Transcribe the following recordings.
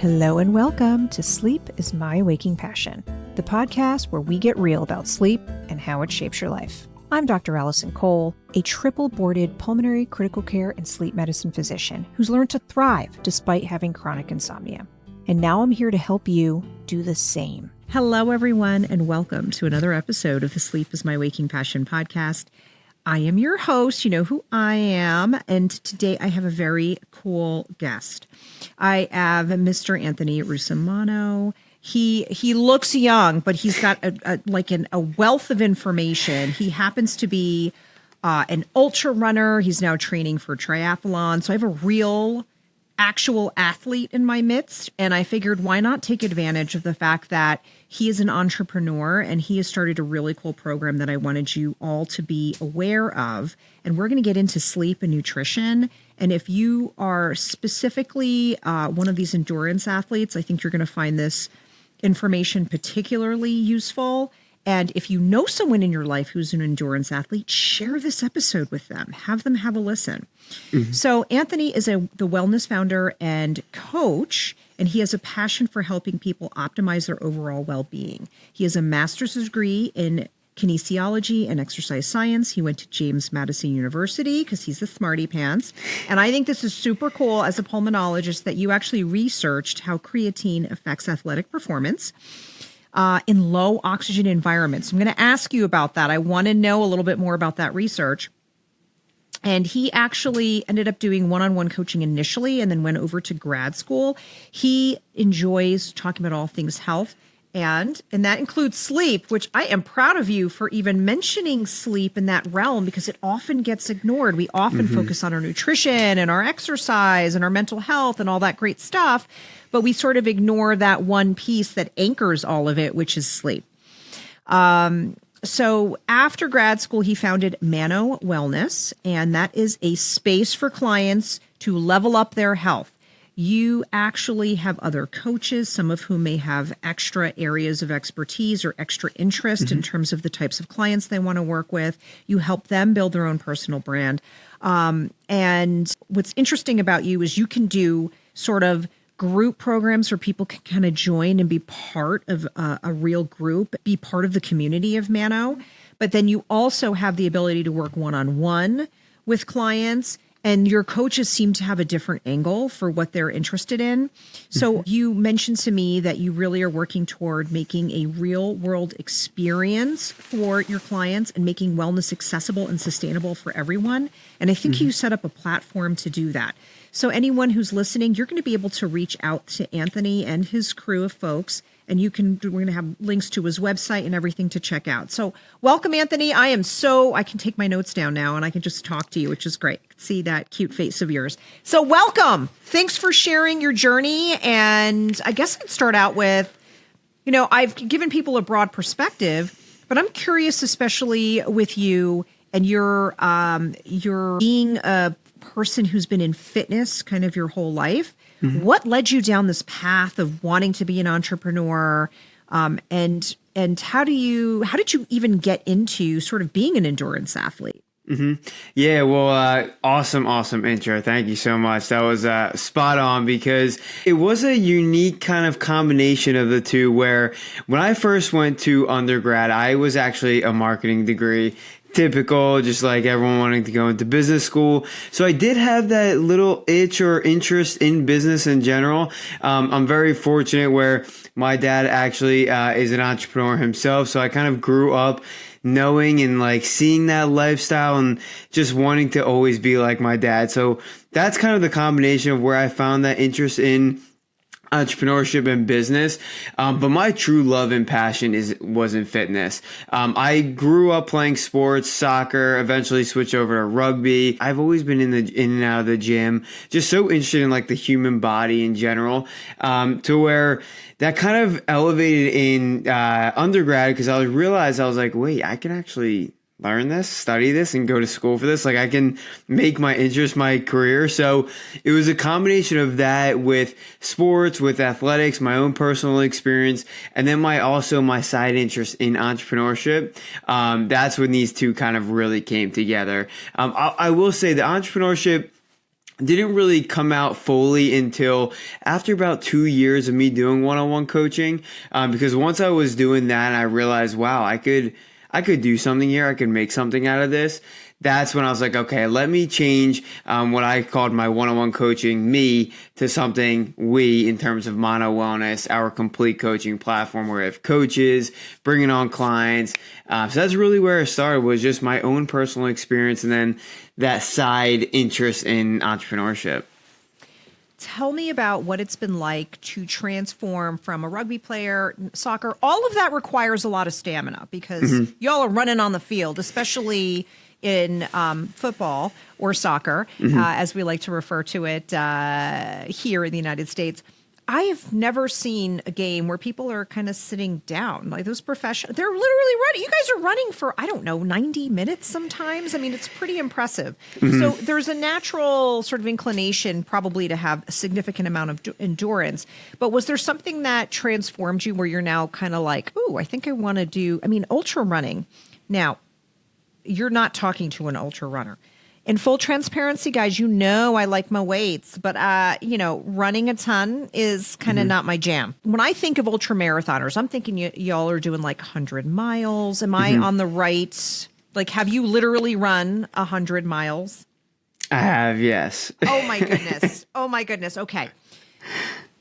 Hello and welcome to Sleep is My Waking Passion, the podcast where we get real about sleep and how it shapes your life. I'm Dr. Alison Kole, a triple-boarded pulmonary critical care and sleep medicine physician who's learned to thrive despite having chronic insomnia. And now I'm here to help you do the same. Hello, everyone, and welcome to another episode of the Sleep is My Waking Passion podcast. I am your host. You know who I am. And today I have a very cool guest. I have Mr. Anthony Russomano. He looks young, but he's got a wealth of information. He happens to be an ultra runner. He's now training for triathlons. So I have a real actual athlete in my midst. And I figured, why not take advantage of the fact that he is an entrepreneur and he has started a really cool program that I wanted you all to be aware of. And we're going to get into sleep and nutrition. And if you are specifically one of these endurance athletes, I think you're going to find this information particularly useful. And if you know someone in your life who's an endurance athlete, share this episode with them. Have them have a listen. Mm-hmm. So Anthony is the wellness founder and coach, and he has a passion for helping people optimize their overall well-being. He has a master's degree in kinesiology and exercise science. He went to James Madison University because he's the smarty pants. And I think this is super cool as a pulmonologist that you actually researched how creatine affects athletic performance in low oxygen environments. I'm going to ask you about that. I want to know a little bit more about that research. And he actually ended up doing one-on-one coaching initially and then went over to grad school. He enjoys talking about all things health, and that includes sleep, which I am proud of you for even mentioning sleep in that realm because it often gets ignored. We often focus on our nutrition and our exercise and our mental health and all that great stuff, but we sort of ignore that one piece that anchors all of it, which is sleep. So after grad school, he founded Mano Wellness, and that is a space for clients to level up their health. You actually have other coaches, some of whom may have extra areas of expertise or extra interest in terms of the types of clients they want to work with. You help them build their own personal brand. And what's interesting about you is you can do sort of group programs where people can kind of join and be part of a real group, be part of the community of Mano. But then you also have the ability to work one-on-one with clients, and your coaches seem to have a different angle for what they're interested in. So you mentioned to me that you really are working toward making a real world experience for your clients and making wellness accessible and sustainable for everyone. And I think you set up a platform to do that. So anyone who's listening, you're going to be able to reach out to Anthony and his crew of folks, and we're going to have links to his website and everything to check out. So welcome, Anthony. I can take my notes down now and I can just talk to you, which is great. I can see that cute face of yours. So welcome. Thanks for sharing your journey. And I guess I'd start out with, I've given people a broad perspective, but I'm curious, especially with you and you're being a person who's been in fitness kind of your whole life. What led you down this path of wanting to be an entrepreneur? And how did you even get into sort of being an endurance athlete? Yeah, well, awesome intro. Thank you so much. That was spot on because it was a unique kind of combination of the two where when I first went to undergrad, I was actually a marketing degree. Typical, just like everyone wanting to go into business school. So I did have that little itch or interest in business in general. I'm very fortunate where my dad actually is an entrepreneur himself. So I kind of grew up knowing and like seeing that lifestyle and just wanting to always be like my dad. So that's kind of the combination of where I found that interest in entrepreneurship and business. But my true love and passion was in fitness. I grew up playing sports, soccer, eventually switched over to rugby. I've always been in and out of the gym, just so interested in like the human body in general, to where that kind of elevated in undergrad because I realized I was like, wait, I can actually learn this, study this, and go to school for this. Like I can make my interest my career. So it was a combination of that with sports, with athletics, my own personal experience, and then my side interest in entrepreneurship. That's when these two kind of really came together. I will say the entrepreneurship didn't really come out fully until after about 2 years of me doing one-on-one coaching. Because once I was doing that, I realized, wow, I could do something here. I could make something out of this. That's when I was like, okay, let me change what I called my one-on-one coaching me to something we in terms of Mano Wellness, our complete coaching platform where we have coaches, bringing on clients. So that's really where it started, was just my own personal experience and then that side interest in entrepreneurship. Tell me about what it's been like to transform from a rugby player, soccer. All of that requires a lot of stamina because y'all are running on the field, especially in football or soccer, as we like to refer to it here in the United States. I have never seen a game where people are kind of sitting down. Like those professionals, they're literally running. You guys are running for, 90 minutes sometimes. I mean, it's pretty impressive. So there's a natural sort of inclination probably to have a significant amount of endurance. But was there something that transformed you where you're now kind of like, ooh, I think I want to do, ultra running. Now, you're not talking to an ultra runner. In full transparency, guys, I like my weights, but, running a ton is kind of not my jam. When I think of ultra marathoners, I'm thinking y'all are doing like 100 miles. Am I on the right? Like, have you literally run 100 miles? I have, yes. Oh, my goodness. Oh, my goodness. Okay.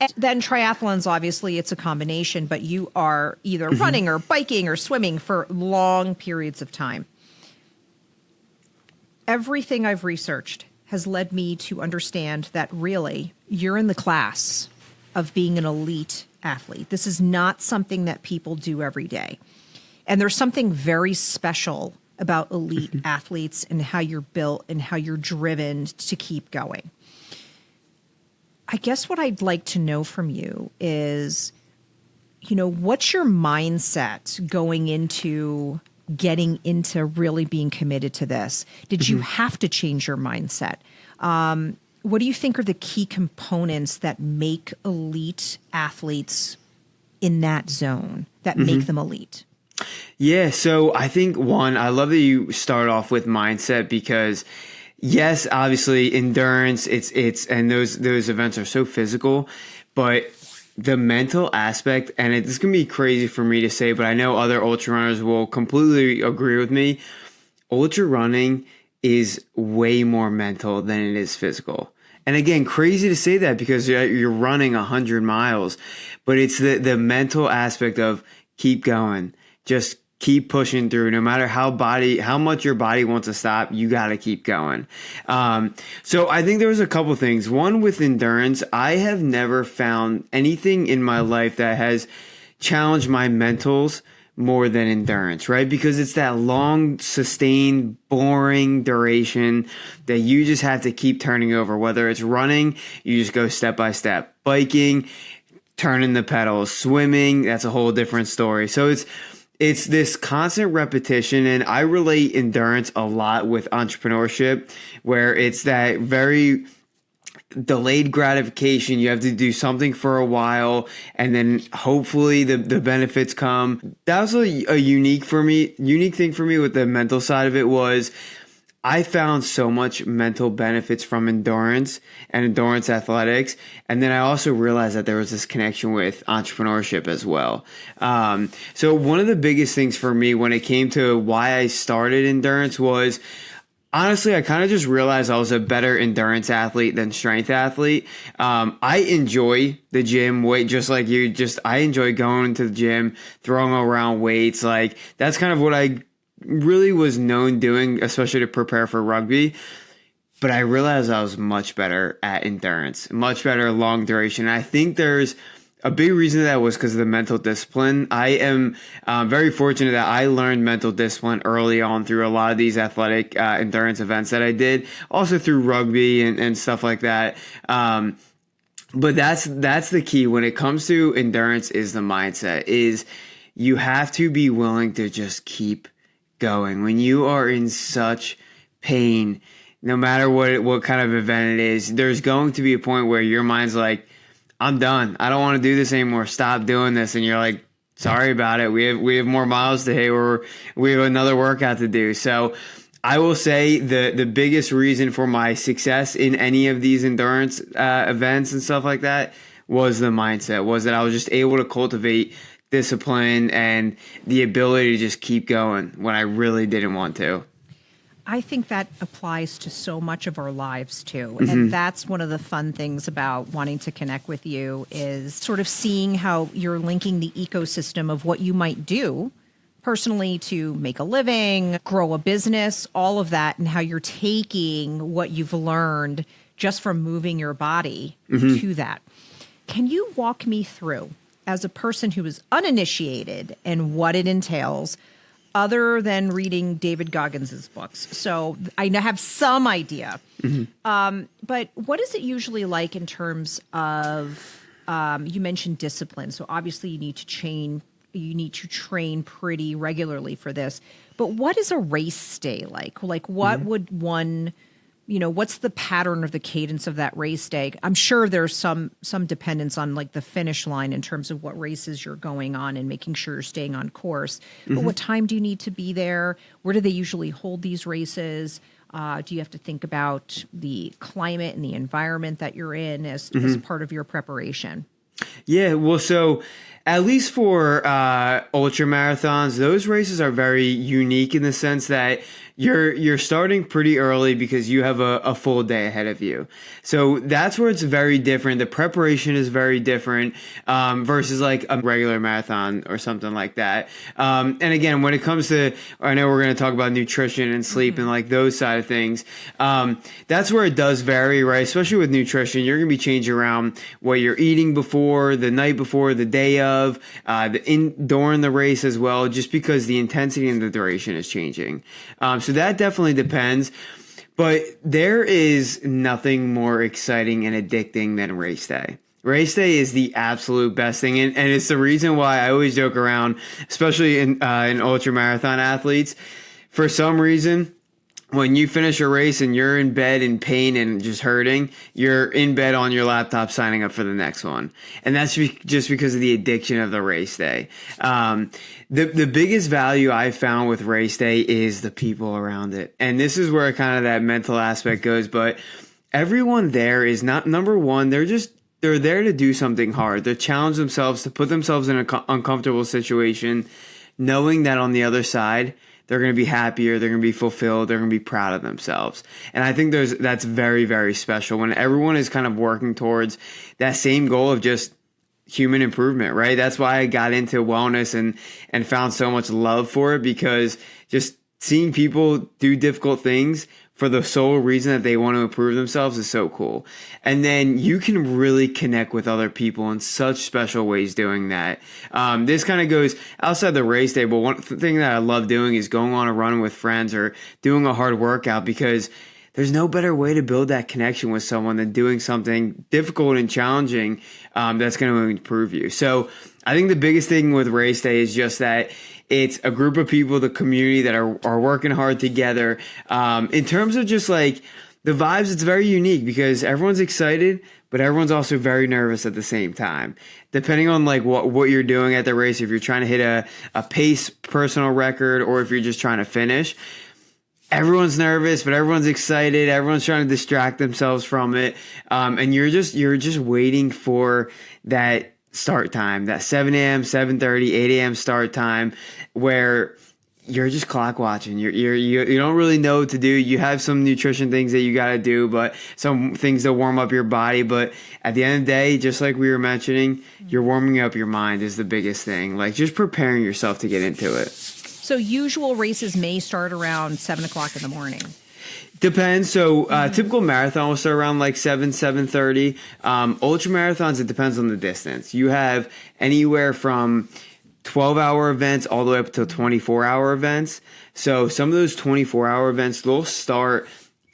And then triathlons, obviously, it's a combination, but you are either running or biking or swimming for long periods of time. Everything I've researched has led me to understand that really you're in the class of being an elite athlete. This is not something that people do every day. And there's something very special about elite athletes and how you're built and how you're driven to keep going. I guess what I'd like to know from you is, what's your mindset going into getting into really being committed to this? Did you have to change your mindset? What do you think are the key components that make elite athletes in that zone, that make them elite? Yeah, so I think one, I love that you start off with mindset because yes, obviously endurance, it's and those events are so physical, but the mental aspect, and it's going to be crazy for me to say, but I know other ultra runners will completely agree with me. Ultra running is way more mental than it is physical. And again, crazy to say that because you're running 100 miles, but it's the mental aspect of keep going, just keep pushing through. No matter how much your body wants to stop, you got to keep going. So I think there was a couple things. One, with endurance, I have never found anything in my life that has challenged my mentals more than endurance, right? Because it's that long, sustained, boring duration that you just have to keep turning over. Whether it's running, you just go step by step. Biking, turning the pedals. Swimming, that's a whole different story. So it's this constant repetition, and I relate endurance a lot with entrepreneurship, where it's that very delayed gratification. You have to do something for a while, and then hopefully the benefits come. That was a unique thing for me with the mental side of it was I found so much mental benefits from endurance and endurance athletics. And then I also realized that there was this connection with entrepreneurship as well. So one of the biggest things for me when it came to why I started endurance was, honestly, I kind of just realized I was a better endurance athlete than strength athlete. I enjoy the gym just like you. I enjoy going to the gym, throwing around weights. Like that's kind of what I really was known doing, especially to prepare for rugby. But I realized I was much better at endurance, much better long duration. And I think there's a big reason that was because of the mental discipline. I am very fortunate that I learned mental discipline early on through a lot of these athletic endurance events that I did, also through rugby and stuff like that. But that's the key when it comes to endurance is the mindset, is you have to be willing to just keep going. When you are in such pain, no matter what kind of event it is, there's going to be a point where your mind's like, I'm done. I don't want to do this anymore. Stop doing this. And you're like, sorry about it. We have more miles to hit, or we have another workout to do. So I will say the biggest reason for my success in any of these endurance events and stuff like that was the mindset, was that I was just able to cultivate discipline and the ability to just keep going when I really didn't want to. I think that applies to so much of our lives too. And that's one of the fun things about wanting to connect with you, is sort of seeing how you're linking the ecosystem of what you might do personally to make a living, grow a business, all of that, and how you're taking what you've learned just from moving your body to that. Can you walk me through, as a person who is uninitiated, and what it entails, other than reading David Goggins' books? So I have some idea. But what is it usually like in terms of, you mentioned discipline. So obviously you need to train pretty regularly for this. But what is a race day like? Like what would one, what's the pattern of the cadence of that race day? I'm sure there's some dependence on like the finish line in terms of what races you're going on and making sure you're staying on course. But what time do you need to be there? Where do they usually hold these races? Do you have to think about the climate and the environment that you're in as part of your preparation? Yeah, well, so at least for ultra marathons, those races are very unique in the sense that you're starting pretty early because you have a full day ahead of you. So that's where it's very different. The preparation is very different versus like a regular marathon or something like that. And again, when it comes to, I know we're going to talk about nutrition and sleep and like those side of things. That's where it does vary, right? Especially with nutrition, you're going to be changing around what you're eating before, the night before, the day of, during the race as well, just because the intensity and the duration is changing. So that definitely depends. But there is nothing more exciting and addicting than race day. Race day is the absolute best thing. And it's the reason why I always joke around, especially in ultra marathon athletes. For some reason, when you finish a race and you're in bed in pain and just hurting, you're in bed on your laptop signing up for the next one. And that's just because of the addiction of the race day. The biggest value I found with race day is the people around it. And this is where kind of that mental aspect goes. But everyone there is not, number one, they're there to do something hard. They challenge themselves to put themselves in an uncomfortable situation, knowing that on the other side, they're going to be happier, they're going to be fulfilled, they're going to be proud of themselves. And I think that's very, very special when everyone is kind of working towards that same goal of just human improvement, right? That's why I got into wellness and found so much love for it, because just seeing people do difficult things for the sole reason that they want to improve themselves is so cool. And then you can really connect with other people in such special ways doing that. This kind of goes outside the race day, but one thing that I love doing is going on a run with friends or doing a hard workout, because there's no better way to build that connection with someone than doing something difficult and challenging that's going to improve you. So I think the biggest thing with race day is just that it's a group of people, the community that are working hard together. In terms of just like the vibes, it's very unique because everyone's excited, but everyone's also very nervous at the same time. Depending on like what you're doing at the race, if you're trying to hit a pace personal record or if you're just trying to finish, everyone's nervous, but everyone's excited. Everyone's trying to distract themselves from it. And you're just waiting for that start time, that 7 a.m., 7:30, 8 a.m. start time, where you're just clock watching. You don't really know what to do. You have some nutrition things that you got to do, but some things to warm up your body. But at the end of the day, just like we were mentioning, you're warming up your mind is the biggest thing. Like just preparing yourself to get into it. So usual races may start around 7 o'clock in the morning. Depends. So typical marathon will start around like 7:30. Ultra marathons, it depends on the distance. You have anywhere from 12-hour events all the way up to 24-hour events. So some of those 24-hour events,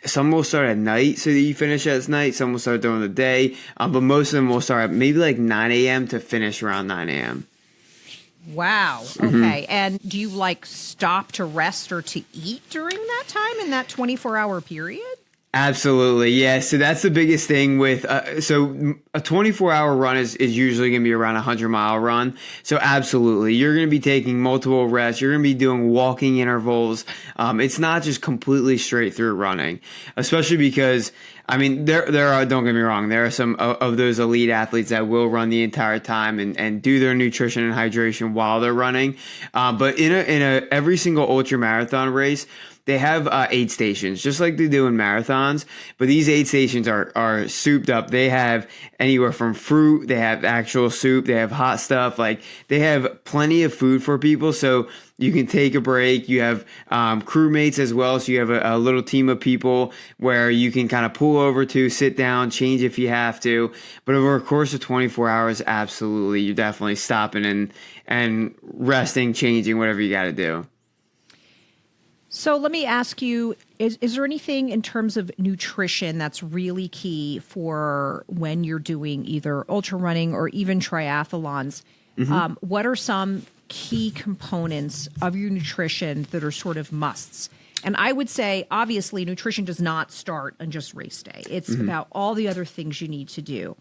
some will start at night so that you finish at night. Some will start during the day. But most of them will start at maybe like 9 a.m. to finish around 9 a.m. Wow. Okay. And do you like stop to rest or to eat during that time in that 24-hour period? Absolutely. Yeah. So that's the biggest thing with, so a 24-hour run is usually going to be around a 100-mile run. So absolutely. You're going to be taking multiple rests. You're going to be doing walking intervals. It's not just completely straight through running, especially because, I mean, there are, don't get me wrong, there are some of those elite athletes that will run the entire time and do their nutrition and hydration while they're running. But in a every single ultra marathon race, they have aid stations, just like they do in marathons. But these aid stations are souped up. They have anywhere from fruit, they have actual soup, they have hot stuff. Like, they have plenty of food for people, so you can take a break. You have crewmates as well, so you have a little team of people where you can kind of pull over to, sit down, change if you have to. But over a course of 24 hours, absolutely, you're definitely stopping and resting, changing, whatever you got to do. So let me ask you, is there anything in terms of nutrition that's really key for when you're doing either ultra running or even triathlons? Mm-hmm. What are some key components of your nutrition that are sort of musts? And I would say, obviously, nutrition does not start on just race day. It's about all the other things you need to do.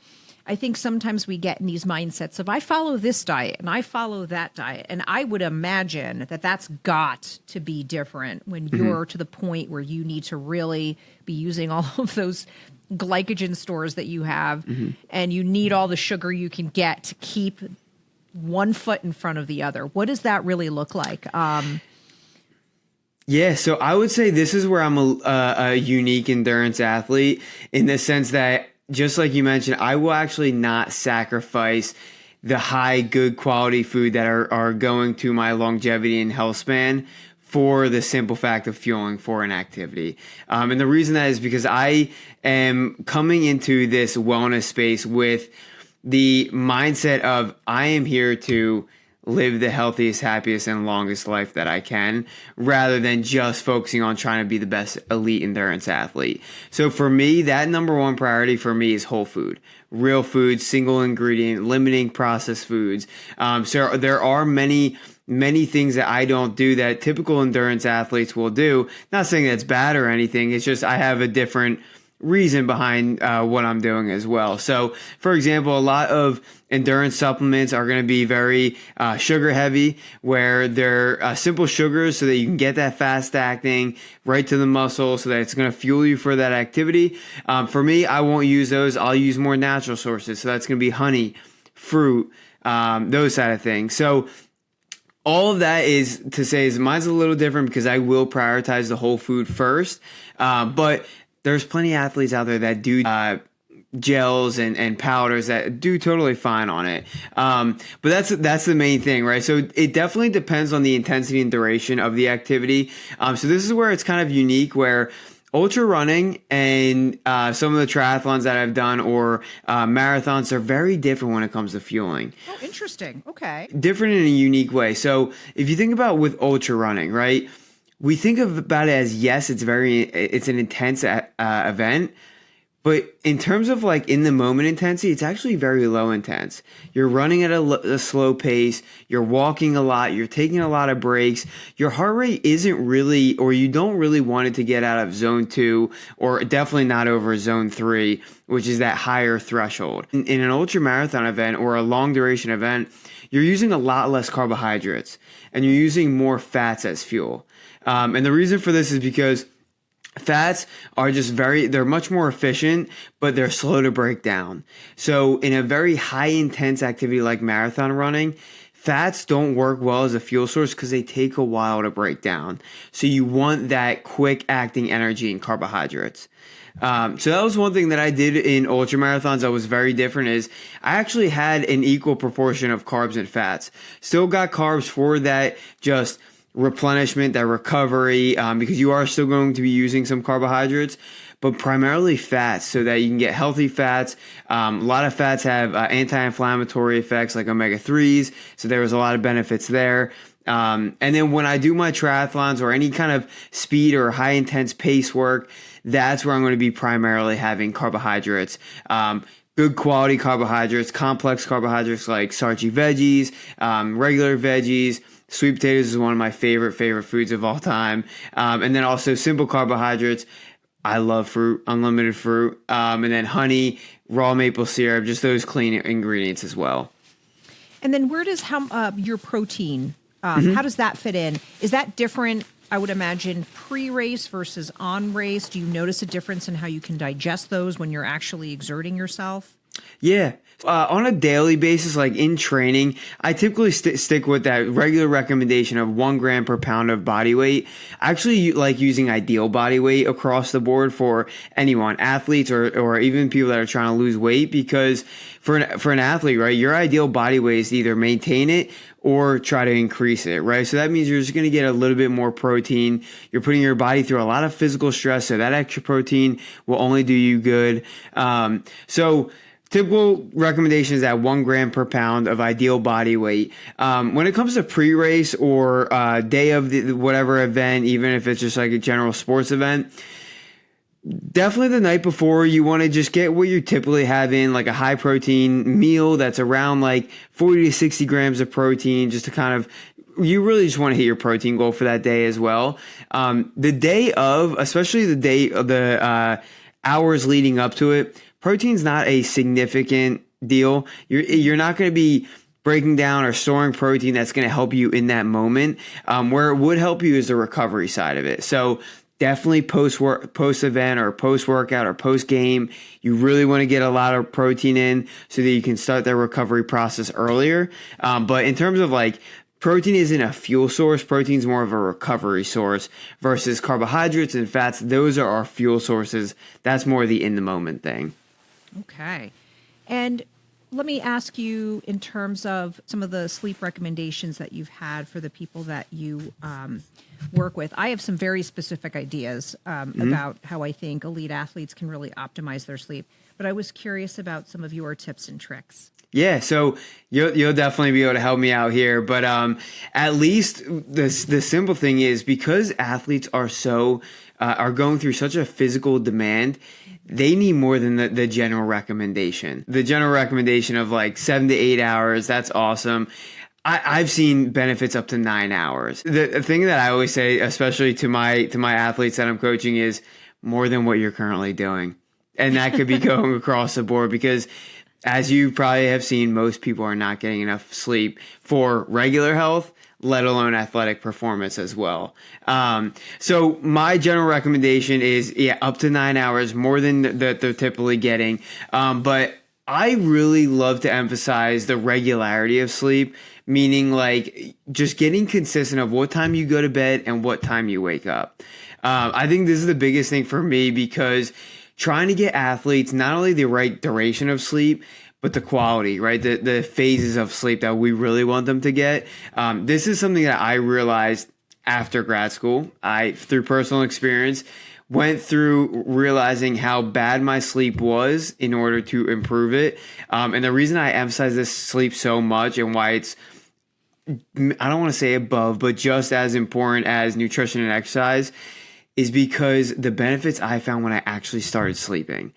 I think sometimes we get in these mindsets of, I follow this diet and I follow that diet. And I would imagine that that's got to be different when you're to the point where you need to really be using all of those glycogen stores that you have, and you need all the sugar you can get to keep one foot in front of the other. What does that really look like? Yeah, so I would say this is where I'm a unique endurance athlete, in the sense that, just like you mentioned, I will actually not sacrifice the high, good quality food that are going to my longevity and health span for the simple fact of fueling for an activity. And the reason that is because I am coming into this wellness space with the mindset of, I am here to live the healthiest, happiest, and longest life that I can, rather than just focusing on trying to be the best elite endurance athlete. So for me, that number one priority for me is whole food, real food, single ingredient, limiting processed foods. So there are many things that I don't do that typical endurance athletes will do. Not saying that's bad or anything. It's just I have a different reason behind what I'm doing as well. So, for example, a lot of endurance supplements are going to be very sugar heavy, where they're simple sugars so that you can get that fast acting right to the muscle, so that it's going to fuel you for that activity. For me, I won't use those. I'll use more natural sources. So that's going to be honey, fruit, those side of things. So all of that is to say is mine's a little different because I will prioritize the whole food first. But there's plenty of athletes out there that do gels and powders that do totally fine on it. But that's the main thing, right? So it definitely depends on the intensity and duration of the activity. So this is where it's kind of unique, where ultra running and some of the triathlons that I've done, or marathons, are very different when it comes to fueling. Oh, interesting. Okay. Different in a unique way. So if you think about with ultra running, right? We think about it as, yes, it's an intense event, but in terms of like in the moment intensity, it's actually very low intense. You're running at a slow pace. You're walking a lot. You're taking a lot of breaks. Your heart rate isn't really, or you don't really want it to get out of zone 2, or definitely not over zone 3, which is that higher threshold. In an ultra marathon event or a long duration event, you're using a lot less carbohydrates and you're using more fats as fuel. And the reason for this is because fats are just they're much more efficient, but they're slow to break down. So in a very high intense activity like marathon running, fats don't work well as a fuel source because they take a while to break down. So you want that quick acting energy in carbohydrates. So that was one thing that I did in ultra marathons that was very different, is I actually had an equal proportion of carbs and fats. Still got carbs for that just replenishment, that recovery, because you are still going to be using some carbohydrates, but primarily fats, so that you can get healthy fats. A lot of fats have anti-inflammatory effects like omega-3s, so there was a lot of benefits there. And then when I do my triathlons or any kind of speed or high intense pace work, that's where I'm going to be primarily having carbohydrates. Good quality carbohydrates, complex carbohydrates like starchy veggies, regular veggies. Sweet potatoes is one of my favorite foods of all time. And then also simple carbohydrates. I love fruit, unlimited fruit, and then honey, raw maple syrup, just those clean ingredients as well. And then where does your protein, how does that fit in? Is that different, I would imagine, pre-race versus on-race? Do you notice a difference in how you can digest those when you're actually exerting yourself? Yeah. On a daily basis, like in training, I typically stick with that regular recommendation of 1 gram per pound of body weight. I actually like using ideal body weight across the board for anyone, athletes or even people that are trying to lose weight, because for an athlete, right, your ideal body weight is to either maintain it or try to increase it, right? So that means you're just going to get a little bit more protein. You're putting your body through a lot of physical stress, so that extra protein will only do you good. So typical recommendation is at 1 gram per pound of ideal body weight. When it comes to pre-race or day of whatever event, even if it's just like a general sports event, definitely the night before, you want to just get what you typically have in, like a high protein meal that's around like 40 to 60 grams of protein, just to kind of, you really just want to hit your protein goal for that day as well. The day of, especially the day of the hours leading up to it, protein's not a significant deal. You're not going to be breaking down or storing protein that's going to help you in that moment. Where it would help you is the recovery side of it. So definitely post-event or post-workout or post-game, you really want to get a lot of protein in so that you can start that recovery process earlier. But in terms of like, protein isn't a fuel source. Protein's more of a recovery source versus carbohydrates and fats. Those are our fuel sources. That's more the in-the-moment thing. Okay. And let me ask you, in terms of some of the sleep recommendations that you've had for the people that you work with, I have some very specific ideas about how I think elite athletes can really optimize their sleep. But I was curious about some of your tips and tricks. Yeah, so you'll definitely be able to help me out here. But at least the simple thing is, because athletes are going through such a physical demand, they need more than the general recommendation. The general recommendation of like 7 to 8 hours, that's awesome. I've seen benefits up to 9 hours. The thing that I always say, especially to my athletes that I'm coaching, is more than what you're currently doing. And that could be going across the board, because as you probably have seen, most people are not getting enough sleep for regular health, let alone athletic performance as well. So my general recommendation is, up to 9 hours, more than that they're typically getting. But I really love to emphasize the regularity of sleep, meaning like just getting consistent of what time you go to bed and what time you wake up. I think this is the biggest thing for me, because trying to get athletes not only the right duration of sleep, but the quality, right? The phases of sleep that we really want them to get. This is something that I realized after grad school. I, through personal experience, went through realizing how bad my sleep was in order to improve it. And the reason I emphasize this sleep so much, and why it's, I don't want to say above, but just as important as nutrition and exercise, is because the benefits I found when I actually started sleeping.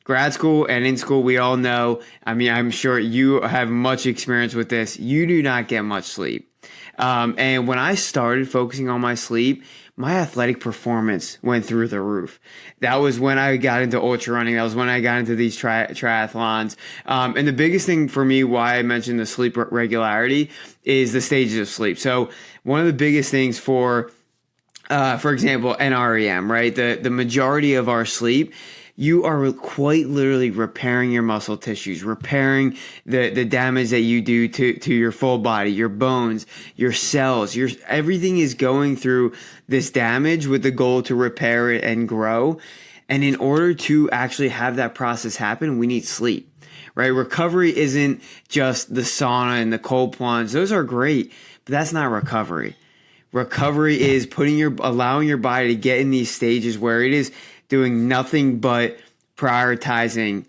Grad school and in school, we all know, I mean, I'm sure you have much experience with this, you do not get much sleep. And when I started focusing on my sleep, my athletic performance went through the roof. That was when I got into ultra running. That was when I got into these triathlons. And the biggest thing for me, why I mentioned the sleep regularity, is the stages of sleep. So one of the biggest things for example, NREM, right? The majority of our sleep, you are quite literally repairing your muscle tissues, repairing the damage that you do to your full body, your bones, your cells, everything is going through this damage with the goal to repair it and grow. And in order to actually have that process happen, we need sleep, right? Recovery isn't just the sauna and the cold plunge. Those are great, but that's not recovery. Recovery is allowing your body to get in these stages where it is doing nothing but prioritizing,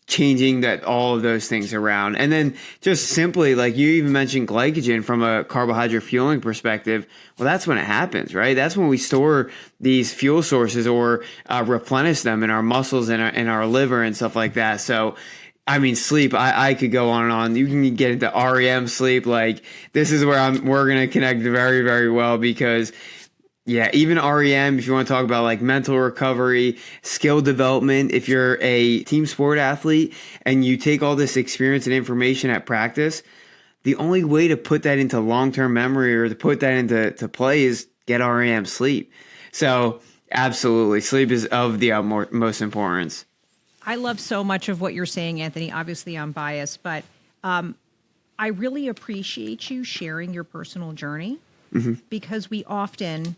changing all of those things around. And then just simply, like you even mentioned glycogen from a carbohydrate fueling perspective. Well, that's when it happens, right? That's when we store these fuel sources or replenish them in our muscles and our liver and stuff like that. So, I mean, sleep, I could go on and on. You can get into REM sleep. Like, this is where we're going to connect very, very well, because Yeah, even REM, if you want to talk about like mental recovery, skill development, if you're a team sport athlete and you take all this experience and information at practice, the only way to put that into long-term memory or to put that into play is get REM sleep. So absolutely, sleep is of the utmost importance. I love so much of what you're saying, Anthony. Obviously, I'm biased, but I really appreciate you sharing your personal journey because we often,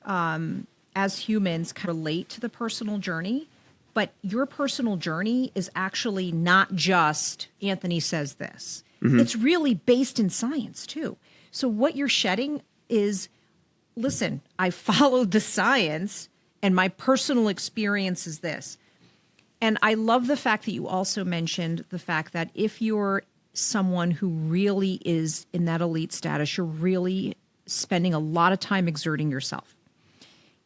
as humans, can relate to the personal journey. But your personal journey is actually not just Anthony says this. It's really based in science, too. So what you're shedding is, listen, I followed the science and my personal experience is this. And I love the fact that you also mentioned the fact that if you're someone who really is in that elite status, you're really spending a lot of time exerting yourself.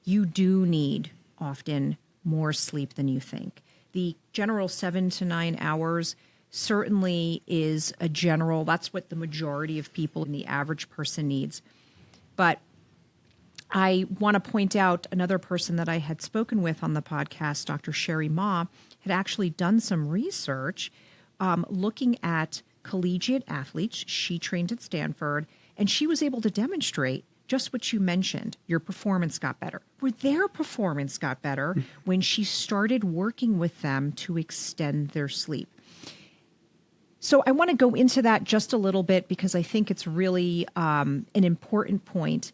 You do need often more sleep than you think. The general 7 to 9 hours certainly is a general, that's what the majority of people and the average person needs. But I want to point out another person that I had spoken with on the podcast, Dr. Sherry Ma, had actually done some research looking at collegiate athletes. She trained at Stanford, and she was able to demonstrate just what you mentioned. Your performance got better. Or their performance got better when she started working with them to extend their sleep. So I want to go into that just a little bit because I think it's really an important point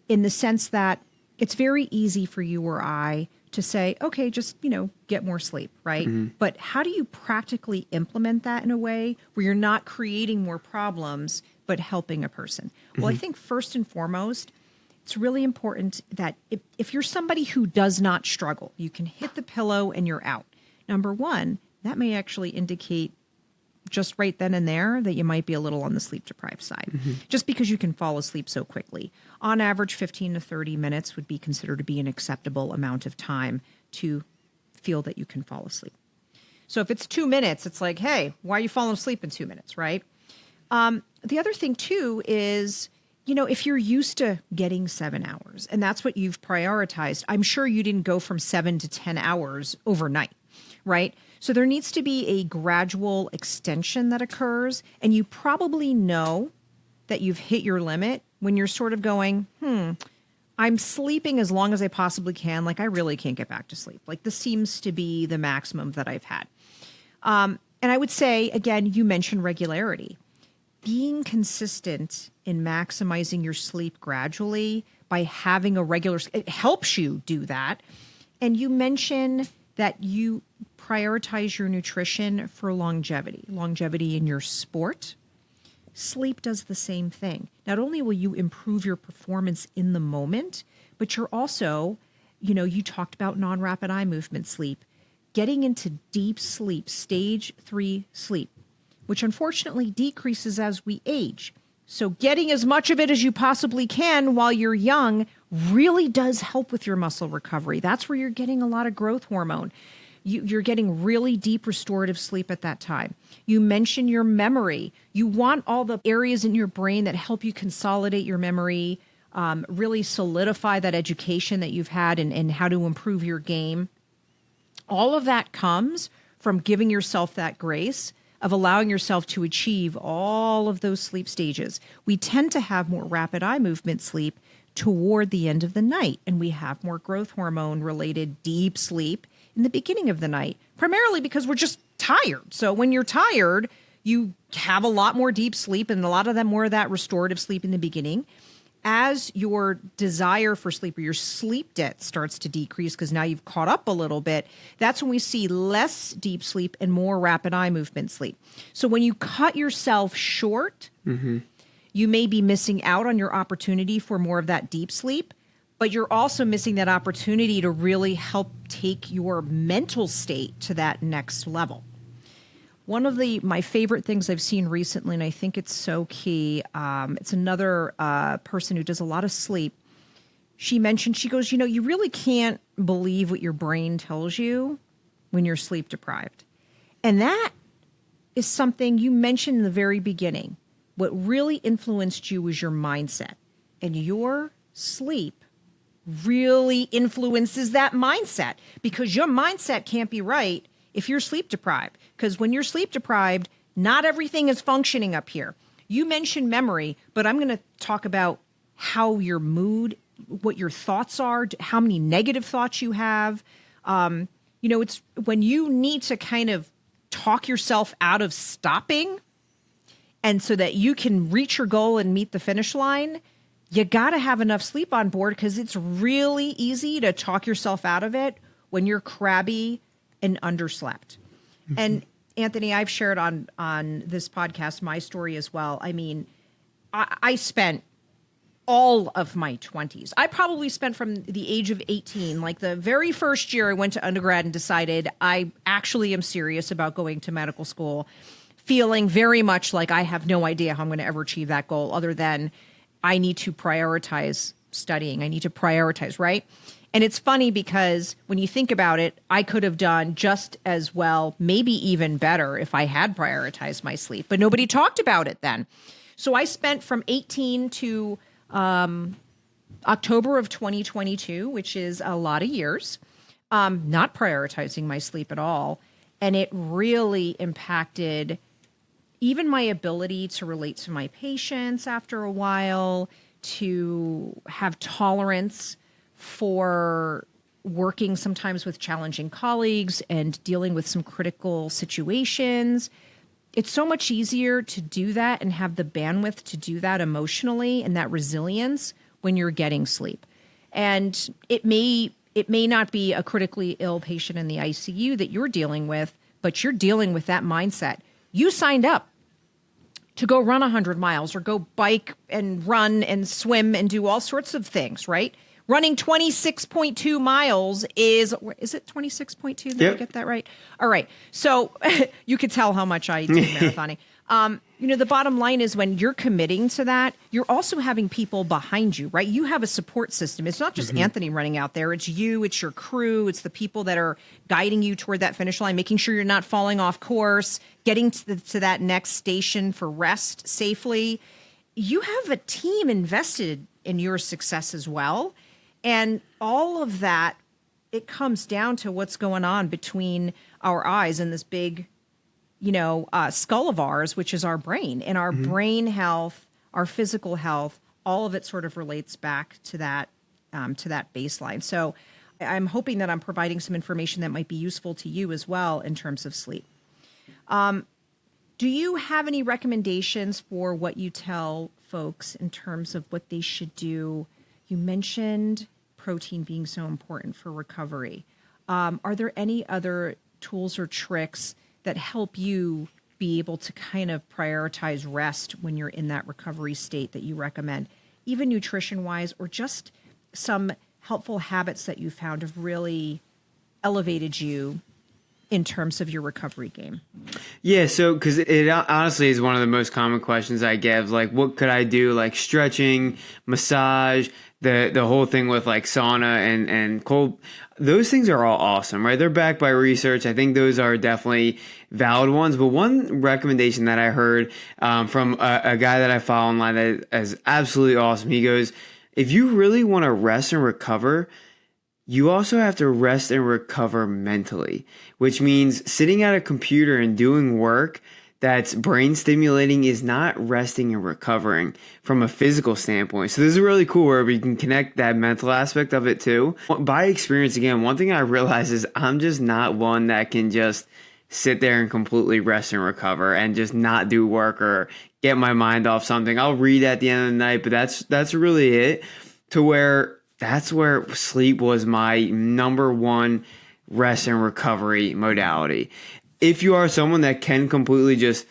in the sense that it's very easy for you or I to say, okay, just, get more sleep, right? But how do you practically implement that in a way where you're not creating more problems, but helping a person? Well, I think first and foremost, it's really important that if you're somebody who does not struggle, you can hit the pillow and you're out. Number one, that may actually indicate just right then and there that you might be a little on the sleep deprived side, just because you can fall asleep so quickly. On average, 15 to 30 minutes would be considered to be an acceptable amount of time to feel that you can fall asleep. So if it's 2 minutes, it's like, hey, why are you falling asleep in 2 minutes, right? The other thing too is, if you're used to getting 7 hours and that's what you've prioritized, I'm sure you didn't go from 7 to 10 hours overnight, right? So there needs to be a gradual extension that occurs, and you probably know that you've hit your limit when you're sort of going, I'm sleeping as long as I possibly can. Like, I really can't get back to sleep. Like, this seems to be the maximum that I've had. And I would say, again, you mentioned regularity. Being consistent in maximizing your sleep gradually by having a regular, it helps you do that. And you mentioned that you prioritize your nutrition for longevity in your sport. Sleep does the same thing. Not only will you improve your performance in the moment, but you're also, you talked about non-rapid eye movement sleep, getting into deep sleep, stage 3 sleep, which unfortunately decreases as we age. So getting as much of it as you possibly can while you're young really does help with your muscle recovery. That's where you're getting a lot of growth hormone. You're getting really deep restorative sleep at that time. You mentioned your memory. You want all the areas in your brain that help you consolidate your memory, really solidify that education that you've had and how to improve your game. All of that comes from giving yourself that grace of allowing yourself to achieve all of those sleep stages. We tend to have more rapid eye movement sleep toward the end of the night, and we have more growth hormone related deep sleep in the beginning of the night, primarily because we're just tired. So when you're tired, you have a lot more deep sleep and a lot of that more of that restorative sleep in the beginning. As your desire for sleep or your sleep debt starts to decrease because now you've caught up a little bit, that's when we see less deep sleep and more rapid eye movement sleep. So when you cut yourself short, you may be missing out on your opportunity for more of that deep sleep, but you're also missing that opportunity to really help take your mental state to that next level. One of my favorite things I've seen recently, and I think it's so key, it's another person who does a lot of sleep. She mentioned, she goes, you really can't believe what your brain tells you when you're sleep deprived. And that is something you mentioned in the very beginning. What really influenced you was your mindset. And your sleep really influences that mindset, because your mindset can't be right if you're sleep deprived. Because when you're sleep deprived, not everything is functioning up here. You mentioned memory, but I'm going to talk about how your mood, what your thoughts are, how many negative thoughts you have. It's when you need to kind of talk yourself out of stopping, and so that you can reach your goal and meet the finish line, you got to have enough sleep on board, because it's really easy to talk yourself out of it when you're crabby and underslept. Mm-hmm. And Anthony, I've shared on this podcast my story as well. I mean, I spent all of my 20s. I probably spent from the age of 18, like the very first year I went to undergrad and decided I actually am serious about going to medical school, feeling very much like I have no idea how I'm going to ever achieve that goal, other than I need to prioritize studying. I need to prioritize, right? And it's funny because when you think about it, I could have done just as well, maybe even better, if I had prioritized my sleep, but nobody talked about it then. So I spent from 18 to October of 2022, which is a lot of years, not prioritizing my sleep at all. And it really impacted even my ability to relate to my patients after a while, to have tolerance for working sometimes with challenging colleagues and dealing with some critical situations. It's so much easier to do that and have the bandwidth to do that emotionally and that resilience when you're getting sleep. And it may not be a critically ill patient in the ICU that you're dealing with, but you're dealing with that mindset. You signed up to go run 100 miles or go bike and run and swim and do all sorts of things, right? Running 26.2 miles is it 26.2? Did I get that right? All right. So you could tell how much I do marathoning. The bottom line is, when you're committing to that, you're also having people behind you, right? You have a support system. It's not just Anthony running out there. It's you, it's your crew, it's the people that are guiding you toward that finish line, making sure you're not falling off course, getting to that next station for rest safely. You have a team invested in your success as well. And all of that, it comes down to what's going on between our eyes and this big, skull of ours, which is our brain. And our brain health, our physical health, all of it sort of relates back to that baseline. So I'm hoping that I'm providing some information that might be useful to you as well in terms of sleep. Do you have any recommendations for what you tell folks in terms of what they should do? You mentioned protein being so important for recovery. Are there any other tools or tricks that help you be able to kind of prioritize rest when you're in that recovery state that you recommend, even nutrition-wise, or just some helpful habits that you found have really elevated you in terms of your recovery game? Yeah, so because it honestly is one of the most common questions I get, like, what could I do, like stretching, massage, the whole thing with like sauna and cold. Those things are all awesome, right? They're backed by research. I think those are definitely valid ones. But one recommendation that I heard from a guy that I follow online that is absolutely awesome, he goes, if you really want to rest and recover, you also have to rest and recover mentally, which means sitting at a computer and doing work that's brain stimulating is not resting and recovering from a physical standpoint. So this is really cool where we can connect that mental aspect of it too. By experience, again, one thing I realized is I'm just not one that can just sit there and completely rest and recover and just not do work or get my mind off something. I'll read at the end of the night, but that's really it. That's where sleep was my number one rest and recovery modality. If you are someone that can completely just,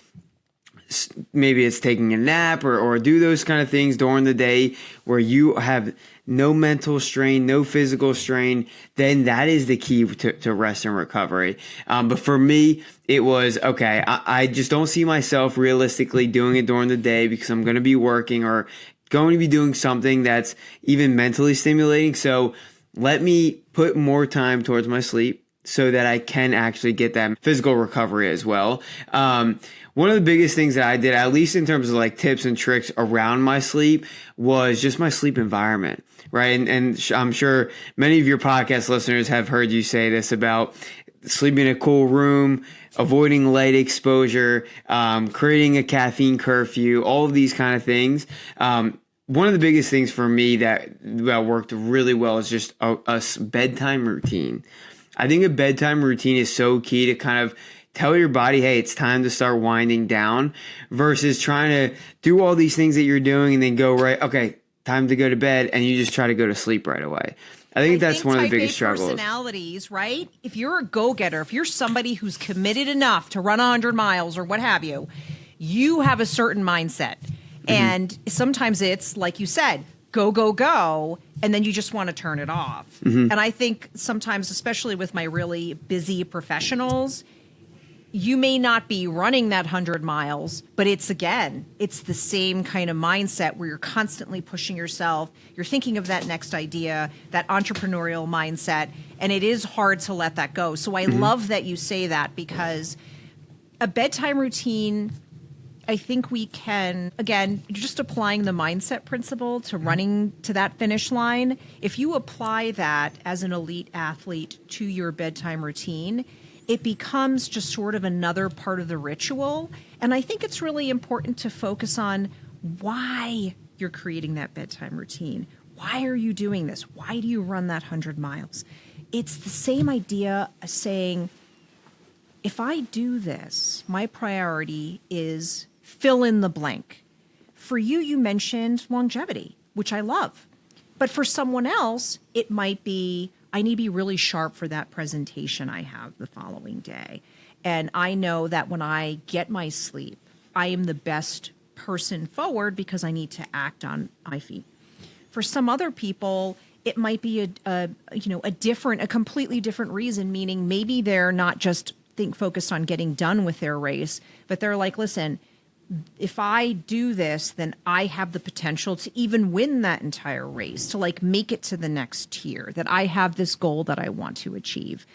maybe it's taking a nap or do those kind of things during the day where you have no mental strain, no physical strain, then that is the key to rest and recovery. But for me, it was, okay, I just don't see myself realistically doing it during the day because I'm going to be working or going to be doing something that's even mentally stimulating. So let me put more time towards my sleep. so that I can actually get that physical recovery as well. One of the biggest things that I did, at least in terms of like tips and tricks around my sleep, was just my sleep environment, right? And I'm sure many of your podcast listeners have heard you say this about sleeping in a cool room, avoiding light exposure, creating a caffeine curfew, all of these kind of things. One of the biggest things for me that worked really well is just a bedtime routine. I think a bedtime routine is so key to kind of tell your body, hey, it's time to start winding down, versus trying to do all these things that you're doing and then go, right, okay, time to go to bed, and you just try to go to sleep right away. I think that's one of the biggest struggles. Personalities, right? If you're a go-getter, if you're somebody who's committed enough to run 100 miles or what have you, you have a certain mindset. And sometimes it's, like you said, go, go, go, and then you just want to turn it off. And I think sometimes, especially with my really busy professionals, you may not be running that 100 miles, but it's the same kind of mindset where you're constantly pushing yourself. You're thinking of that next idea, that entrepreneurial mindset, and it is hard to let that go. So I love that you say that, because a bedtime routine, I think we can, again, just applying the mindset principle to running to that finish line. If you apply that as an elite athlete to your bedtime routine, it becomes just sort of another part of the ritual. And I think it's really important to focus on why you're creating that bedtime routine. Why are you doing this? Why do you run that 100 miles? It's the same idea as saying, if I do this, my priority is fill in the blank. For you, you mentioned longevity, which I love. But for someone else, it might be, I need to be really sharp for that presentation I have the following day. And I know that when I get my sleep, I am the best person forward because I need to act on my feet. For some other people, it might be a completely different reason, meaning maybe they're not just focused on getting done with their race, but they're like, listen, if I do this, then I have the potential to even win that entire race, to like make it to the next tier, that I have this goal that I want to achieve.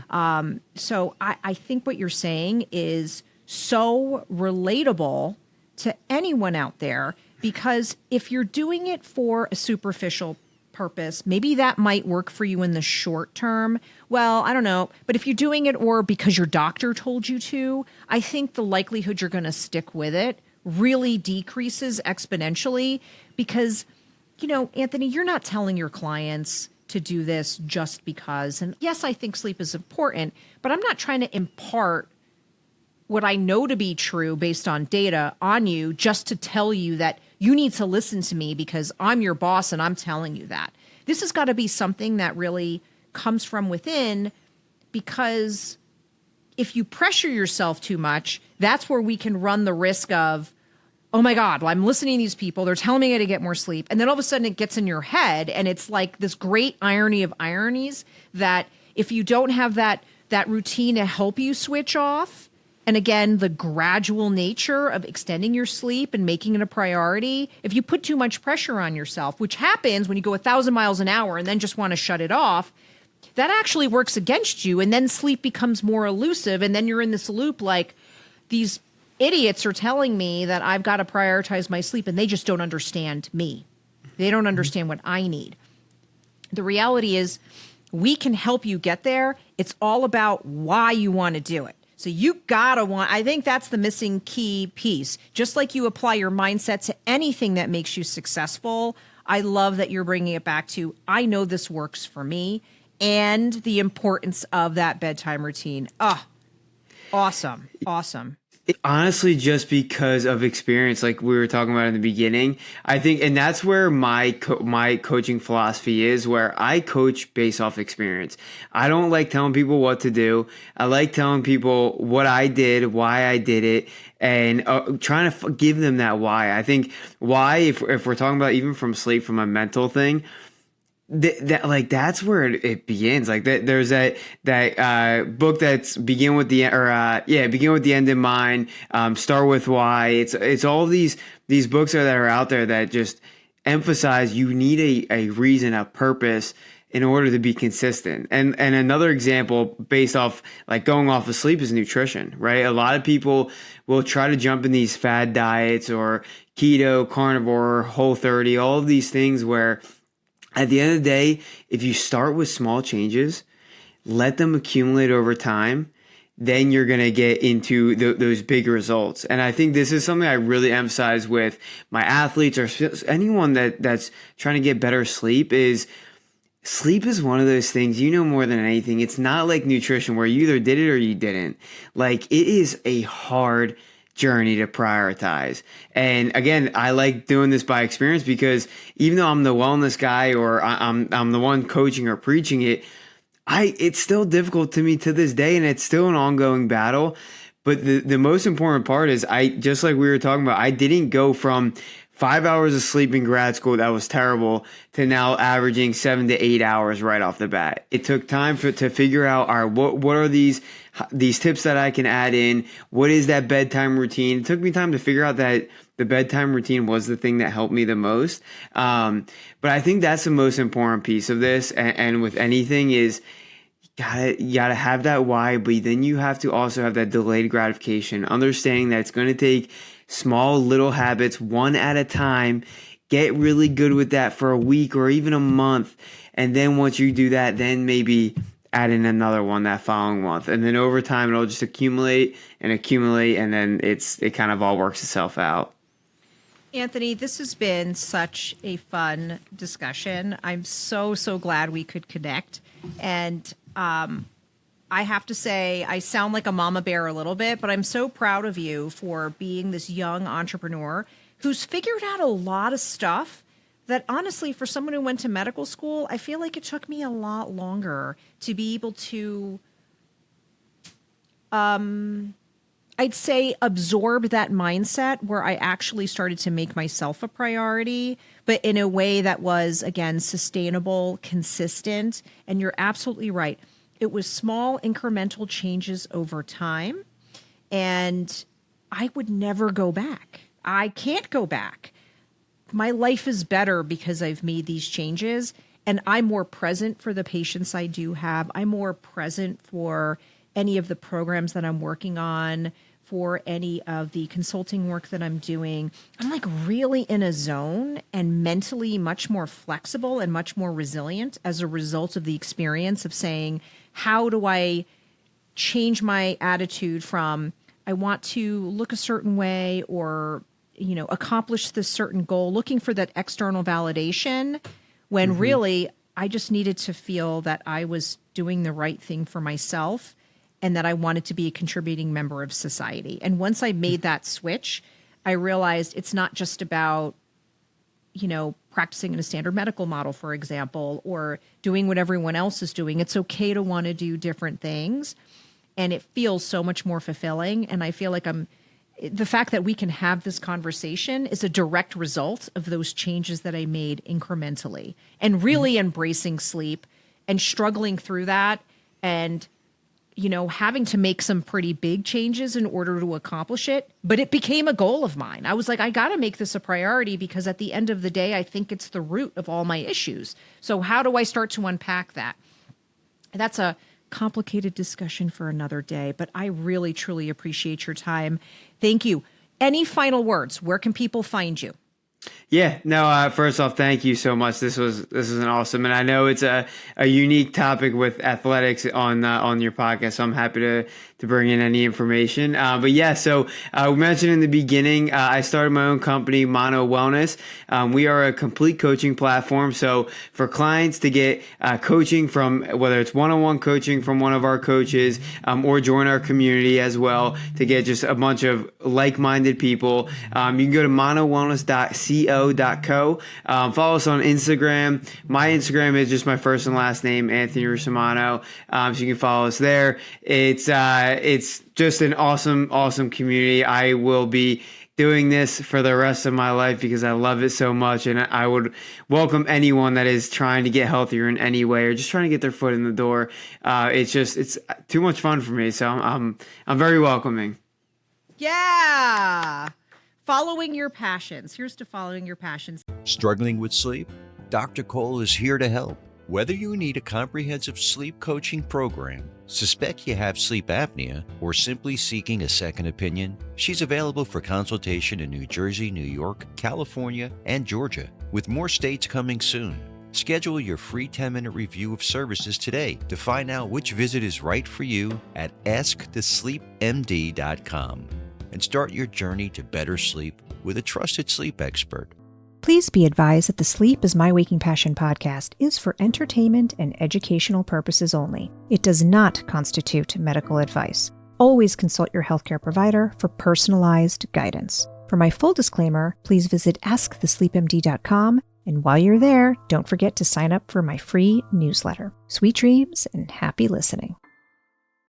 So I think what you're saying is so relatable to anyone out there, because if you're doing it for a superficial purpose, maybe that might work for you in the short term. Well, I don't know. But if you're doing it or because your doctor told you to, I think the likelihood you're going to stick with it really decreases exponentially, because, Anthony, you're not telling your clients to do this just because. And yes, I think sleep is important, but I'm not trying to impart what I know to be true based on data on you just to tell you that you need to listen to me because I'm your boss and I'm telling you that. This has got to be something that really comes from within, because if you pressure yourself too much, that's where we can run the risk of, oh my God, well, I'm listening to these people. They're telling me I got to get more sleep. And then all of a sudden it gets in your head, and it's like this great irony of ironies that if you don't have that routine to help you switch off, and again, the gradual nature of extending your sleep and making it a priority, if you put too much pressure on yourself, which happens when you go 1,000 miles an hour and then just want to shut it off, that actually works against you. And then sleep becomes more elusive. And then you're in this loop like, these idiots are telling me that I've got to prioritize my sleep, and they just don't understand me. They don't understand what I need. The reality is we can help you get there. It's all about why you want to do it. So you gotta I think that's the missing key piece. Just like you apply your mindset to anything that makes you successful, I love that you're bringing it back to, I know this works for me, and the importance of that bedtime routine. Awesome. Honestly, just because of experience, like we were talking about in the beginning, I think, and that's where my coaching philosophy is, where I coach based off experience. I don't like telling people what to do. I like telling people what I did, why I did it, and trying to give them that why. I think why, if we're talking about even from sleep, from a mental thing, that's where it begins. Like there's that book that's begin with the end in mind. Start with why. It's all these books that are out there that just emphasize you need a reason, a purpose, in order to be consistent. And another example based off like going off of sleep is nutrition, right? A lot of people will try to jump in these fad diets or keto, carnivore, Whole30, all of these things where at the end of the day, if you start with small changes, let them accumulate over time, then you're going to get into those big results. And I think this is something I really emphasize with my athletes or anyone that's trying to get better sleep is one of those things, more than anything. It's not like nutrition where you either did it or you didn't. Like, it is a hard journey to prioritize. And again, I like doing this by experience because even though I'm the wellness guy or I'm the one coaching or preaching it, it's still difficult to me to this day, and it's still an ongoing battle. But the most important part is just like we were talking about, I didn't go from 5 hours of sleep in grad school, that was terrible, to now averaging 7 to 8 hours right off the bat. It took time to figure out, all right, what are these tips that I can add in? What is that bedtime routine? It took me time to figure out that the bedtime routine was the thing that helped me the most. But I think that's the most important piece of this. And with anything is, you gotta have that why, but then you have to also have that delayed gratification, understanding that it's going to take small little habits one at a time. Get really good with that for a week or even a month. And then once you do that, then maybe add in another one that following month. And then over time, it'll just accumulate. And then it kind of all works itself out. Anthony, this has been such a fun discussion. I'm so glad we could connect. And I have to say, I sound like a mama bear a little bit, but I'm so proud of you for being this young entrepreneur who's figured out a lot of stuff that honestly, for someone who went to medical school, I feel like it took me a lot longer to be able to, I'd say, absorb that mindset where I actually started to make myself a priority, but in a way that was, again, sustainable, consistent. And you're absolutely right. It was small incremental changes over time, and I would never go back. I can't go back. My life is better because I've made these changes, and I'm more present for the patients I do have. I'm more present for any of the programs that I'm working on, for any of the consulting work that I'm doing. I'm like really in a zone and mentally much more flexible and much more resilient as a result of the experience of saying, how do I change my attitude from I want to look a certain way or, accomplish this certain goal, looking for that external validation when really I just needed to feel that I was doing the right thing for myself and that I wanted to be a contributing member of society. And once I made that switch, I realized it's not just about, practicing in a standard medical model, for example, or doing what everyone else is doing. It's okay to want to do different things. And it feels so much more fulfilling. And I feel like the fact that we can have this conversation is a direct result of those changes that I made incrementally and really embracing sleep and struggling through that and having to make some pretty big changes in order to accomplish it. But it became a goal of mine. I was like, I got to make this a priority because at the end of the day, I think it's the root of all my issues. So how do I start to unpack that? That's a complicated discussion for another day, but I really, truly appreciate your time. Thank you. Any final words? Where can people find you? Yeah, no, first off, thank you so much. This was an awesome, and I know it's a unique topic with athletics on your podcast, so I'm happy to bring in any information. But yeah, so we mentioned in the beginning, I started my own company, Mano Wellness. We are a complete coaching platform. So for clients to get coaching from, whether it's one-on-one coaching from one of our coaches, or join our community as well to get just a bunch of like-minded people, you can go to manowellness.co.co. Follow us on Instagram. My Instagram is just my first and last name, Anthony Russomano. So you can follow us there. It's just an awesome community. I will be doing this for the rest of my life because I love it so much, and I would welcome anyone that is trying to get healthier in any way or just trying to get their foot in the door. It's too much fun for me, so I'm very welcoming. Yeah. Following your passions. Here's to following your passions. Struggling with sleep? Dr. Kole is here to help. Whether you need a comprehensive sleep coaching program, suspect you have sleep apnea, or simply seeking a second opinion, she's available for consultation in New Jersey, New York, California, and Georgia, with more states coming soon. Schedule your free 10-minute review of services today to find out which visit is right for you at AskTheSleepMD.com and start your journey to better sleep with a trusted sleep expert. Please be advised that the Sleep is My Waking Passion podcast is for entertainment and educational purposes only. It does not constitute medical advice. Always consult your healthcare provider for personalized guidance. For my full disclaimer, please visit AskTheSleepMD.com, and while you're there, don't forget to sign up for my free newsletter. Sweet dreams and happy listening.